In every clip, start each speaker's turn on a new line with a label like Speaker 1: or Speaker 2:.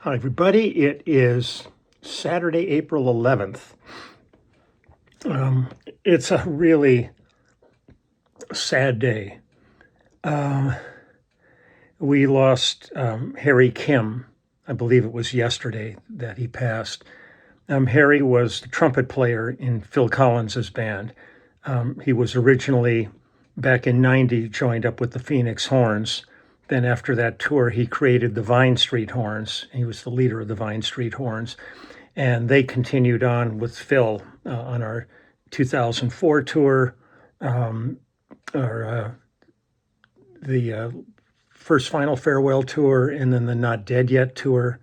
Speaker 1: Hi, everybody. It is Saturday, April 11th. It's a really sad day. We lost Harry Kim. I believe it was yesterday that he passed. Harry was the trumpet player in Phil Collins's band. He was originally, back in '90, joined up with the Phoenix Horns. Then after that tour, he created the Vine Street Horns. He was the leader of the Vine Street Horns. And they continued on with Phil on our 2004 tour, or the first Final Farewell tour, and then the Not Dead Yet tour.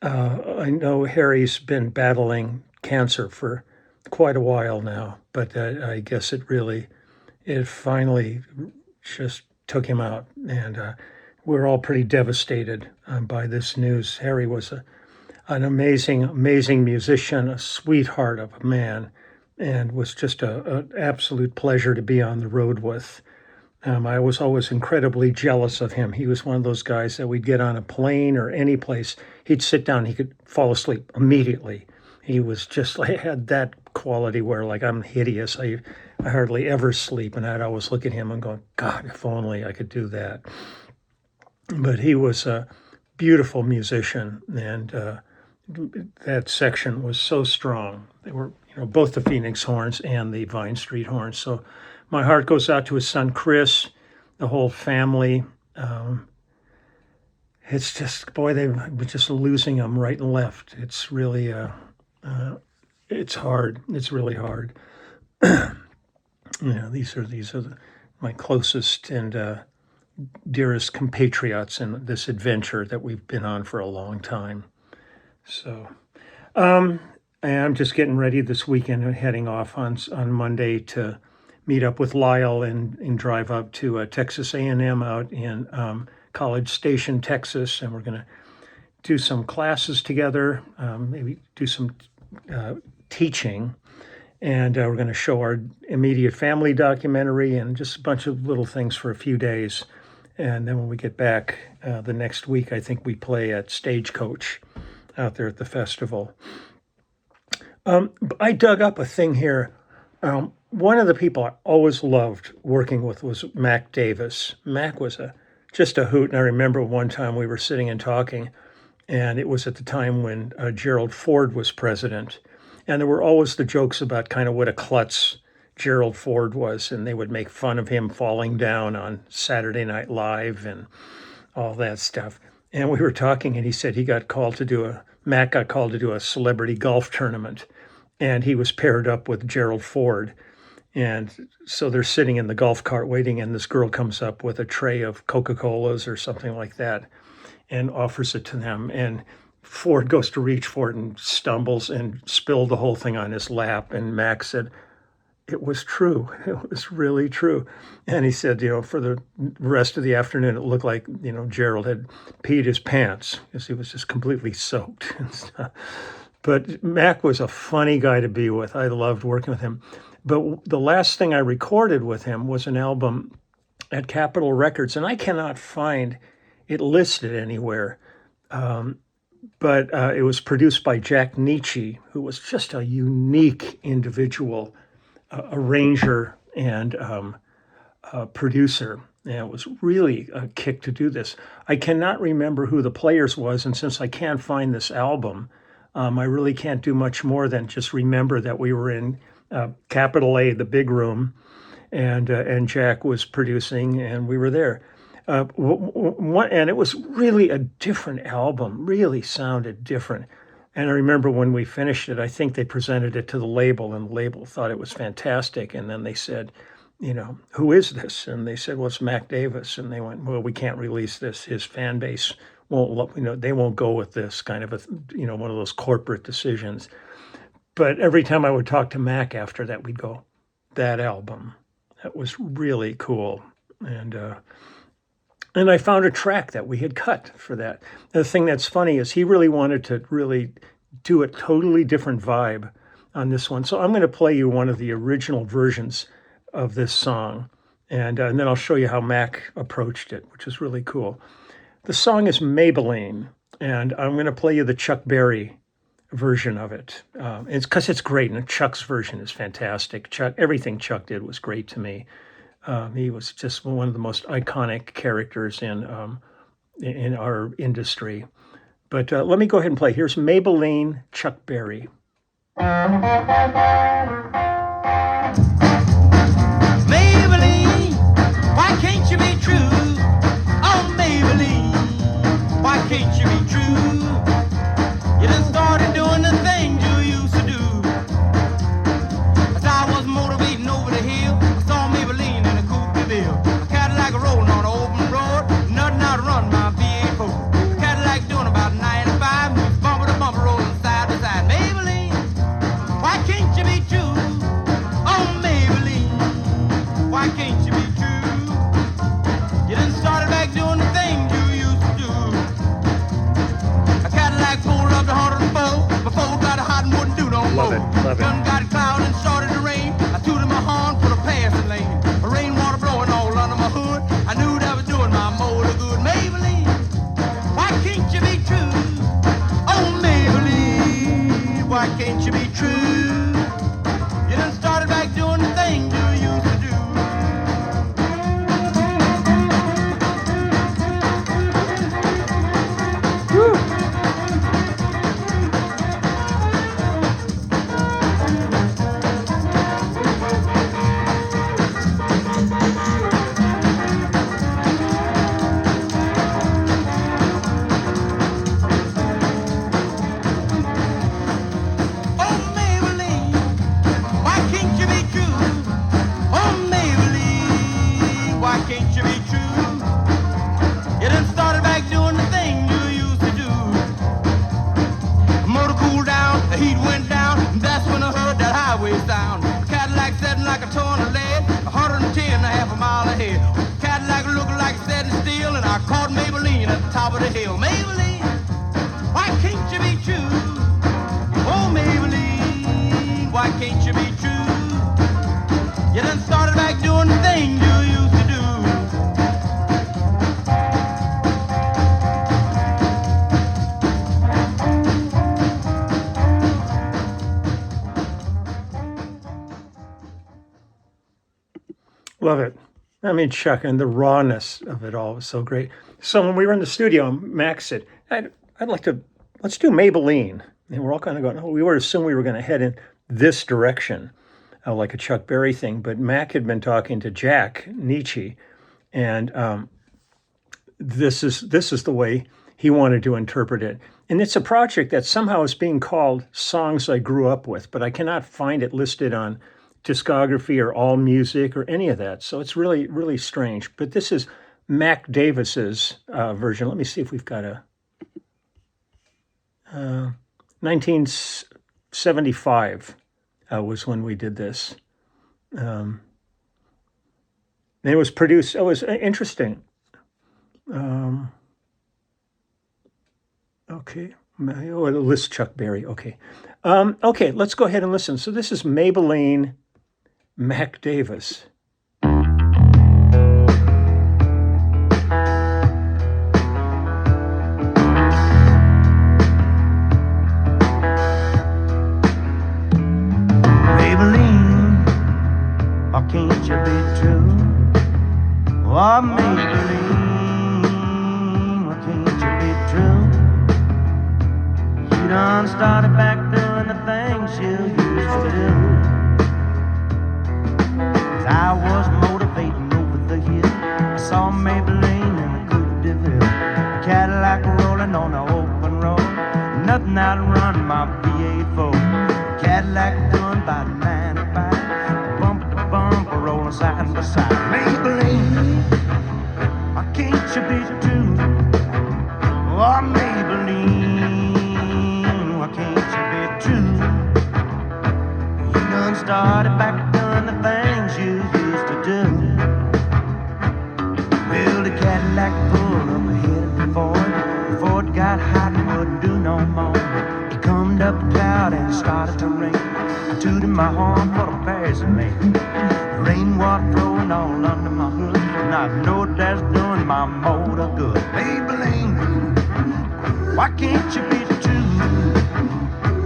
Speaker 1: I know Harry's been battling cancer for quite a while now, but I guess it finally just took him out. And we're all pretty devastated by this news. Harry was an amazing musician, a sweetheart of a man, and was just an absolute pleasure to be on the road with. I was always incredibly jealous of him. He was one of those guys that we'd get on a plane or any place, he'd sit down, he could fall asleep immediately. He was just like, had that quality where, like, I'm hideous. I hardly ever sleep, and I'd always look at him and go, God, if only I could do that. But he was a beautiful musician, and that section was so strong. They were, both the Phoenix Horns and the Vine Street Horns. So my heart goes out to his son, Chris, the whole family. It's just, boy, they were just losing them right and left. It's really, it's hard. It's really hard. These are my closest and dearest compatriots in this adventure that we've been on for a long time. So I'm just getting ready this weekend and heading off on Monday to meet up with Lyle and drive up to Texas A&M out in College Station, Texas, and we're going to do some classes together, maybe do some teaching, and we're going to show our immediate family documentary and just a bunch of little things for a few days. And then when we get back the next week, I think we play at Stagecoach out there at the festival. I dug up a thing here. One of the people I always loved working with was Mac Davis. Mac was just a hoot. And I remember one time we were sitting and talking, and it was at the time when Gerald Ford was president. And there were always the jokes about kind of what a klutz Gerald Ford was, and they would make fun of him falling down on Saturday Night Live and all that stuff. And we were talking, and he said Mac got called to do a celebrity golf tournament, and he was paired up with Gerald Ford. And so they're sitting in the golf cart waiting, and this girl comes up with a tray of Coca-Colas or something like that and offers it to them. And Ford goes to reach for it and stumbles and spilled the whole thing on his lap. And Mac said, it was true. It was really true. And he said, for the rest of the afternoon, it looked like, Gerald had peed his pants because he was just completely soaked and stuff. But Mac was a funny guy to be with. I loved working with him. But the last thing I recorded with him was an album at Capitol Records, and I cannot find it listed anywhere. But it was produced by Jack Nietzsche, who was just a unique individual, arranger and producer. And it was really a kick to do this. I cannot remember who the players was, and since I can't find this album, I really can't do much more than just remember that we were in Capital A, the big room, and Jack was producing, and we were there. And it was really a different album, really sounded different. And I remember when we finished it, I think they presented it to the label, and the label thought it was fantastic. And then they said, who is this? And they said, well, it's Mac Davis. And they went, well, we can't release this. His fan base won't, they won't go with this, kind of one of those corporate decisions. But every time I would talk to Mac after that, we'd go, that album, that was really cool. And I found a track that we had cut for that. The thing that's funny is he really wanted to really do a totally different vibe on this one. So I'm going to play you one of the original versions of this song. And then I'll show you how Mac approached it, which is really cool. The song is Maybelline. And I'm going to play you the Chuck Berry version of it. It's because it's great, and Chuck's version is fantastic. Everything Chuck did was great to me. He was just one of the most iconic characters in our industry. But let me go ahead and play. Here's Maybelline, Chuck Berry.
Speaker 2: Maybelline, why can't you be true? Oh, Maybelline, why can't you be true? You done started doing the things you used to do. As I was motivating over the hill, I saw Maybelline in a coupe de ville. A Cadillac rolling on an open road, nothing out to run my V8 Ford. A Cadillac doing about 95, moves bumper to bumper, rolling side to side. Maybelline, why can't you be true? Oh, Maybelline, why can't you be true? You done started back doing the things you used to do. A Cadillac pulled up to 104, before got hot and wouldn't do no more.
Speaker 1: Love it.
Speaker 2: Done got cloud and started to rain. I tooted my horn for the passing lane. A rainwater blowing all under my hood. I knew that was doing my motor good. Maybelline, why can't you be true? Oh, Maybelline, why can't you be true? You done started back doing the things you used to do. Oh, Maybelline, why can't you be true? Oh, Maybelline, why can't you be true? You done started back doing the thing you used to do. The motor cooled down, the heat went down, and that's when I heard that highway sound. The Cadillac setting like a ton of lead, 110 and a half a mile ahead. Cadillac looking like setting steel, and I caught Maybelline at the top of the hill. Maybelline, why can't you be true? Oh, Maybelline, why can't you be true? You done started back doing the thing you used to do.
Speaker 1: Love it. I mean, Chuck, and the rawness of it all was so great. So when we were in the studio, Max said, I'd like to, let's do Maybelline. And we're all kind of going, oh, we were assuming we were going to head in this direction, like a Chuck Berry thing. But Mac had been talking to Jack Nietzsche, and this is the way he wanted to interpret it. And it's a project that somehow is being called Songs I Grew Up With, but I cannot find it listed on discography or all music or any of that. So it's really, really strange. But this is Mac Davis's version. Let me see if we've got a 1975 was when we did this. And it was produced, it was interesting. Okay. Oh, the list Chuck Berry. Okay. Okay, let's go ahead and listen. So this is Maybelline, Mac Davis.
Speaker 2: Maybelline, why can't you be true? Oh, Maybelline, why can't you be true? You done started back doing the things you used to do. 'Cause I was motivating over the hill. I saw Maybelline in a coupe de ville, a Cadillac rolling on an open road, nothing out to run my V8 Ford. Cadillac doing about 95, bumper to bumper, rolling side by side. Maybelline, why can't you be true? Oh, Maybelline, why can't you be true? You done started back doing the things you used to do. Well, the Cadillac pulled up ahead of the Ford. The Ford got hot and wouldn't do no more. It come up a cloud and it started to rain. I tooted my horn for the passing lane. The rainwater flowing all under my hood, and I know that's doing my motor good. Maybelline, Why can't you be true?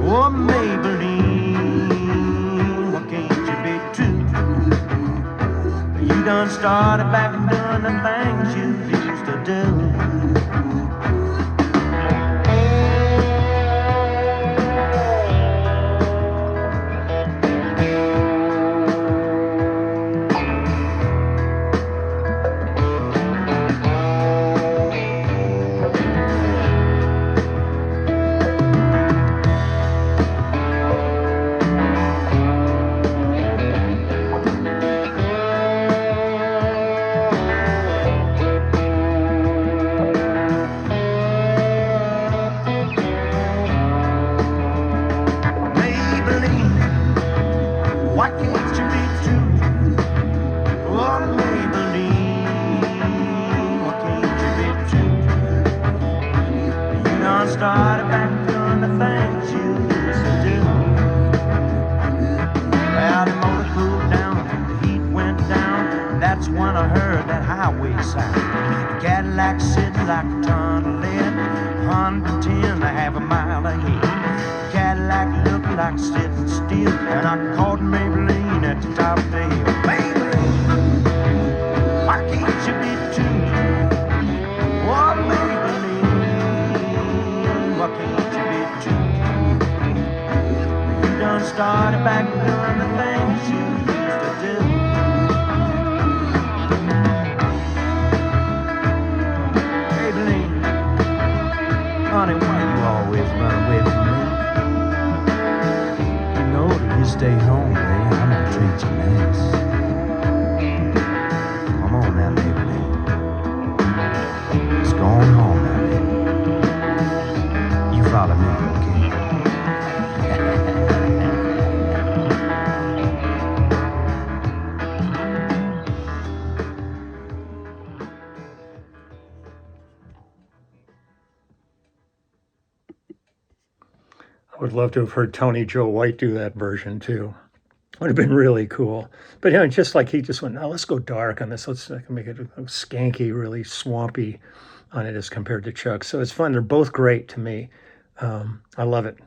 Speaker 2: Oh, Maybelline, why can't you be true? You done started back doing the things you used to do. Why can't you be true? Oh, Maybelline, why can't you be true? You done started back doing the things you used to do. Well, the motor cooled down, the heat went down. That's when I heard that highway sound. The Cadillac sitting like a ton of lead, 110 to half a mile ahead. Cadillac looked like sitting still, and I caught Maybelline at the top of the hill. Maybelline, why can't you be true? Oh, Maybelline, why can't you be true? You done started back doing the things you used to do. Maybelline, honey, why you always run away from me? You stay home, baby. I'm gonna treat you nice. Come on now, Maybelline. Let's go on home now, baby. You follow me, okay?
Speaker 1: I would love to have heard Tony Joe White do that version too. Would have been really cool. But just like he just went, now let's go dark on this. Let's make it skanky, really swampy on it as compared to Chuck. So it's fun. They're both great to me. I love it.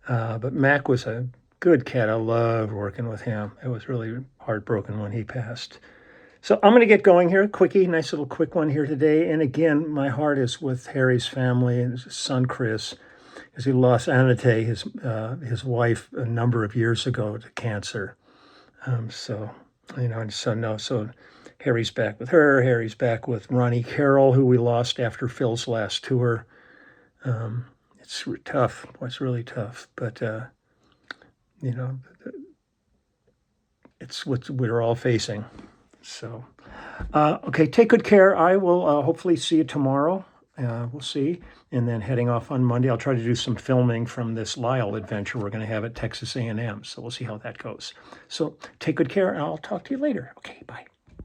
Speaker 1: But Mac was a good cat. I loved working with him. It was really heartbroken when he passed. So I'm going to get going here. Quickie, nice little quick one here today. And again, my heart is with Harry's family and his son Chris, because he lost Anate, his wife, a number of years ago to cancer. So Harry's back with her. Harry's back with Ronnie Carroll, who we lost after Phil's last tour. It's tough. It's really tough. But, it's what we're all facing. So, okay, take good care. I will hopefully see you tomorrow. We'll see. And then heading off on Monday, I'll try to do some filming from this Lyle adventure we're going to have at Texas A&M. So we'll see how that goes. So take good care, and I'll talk to you later. Okay, bye.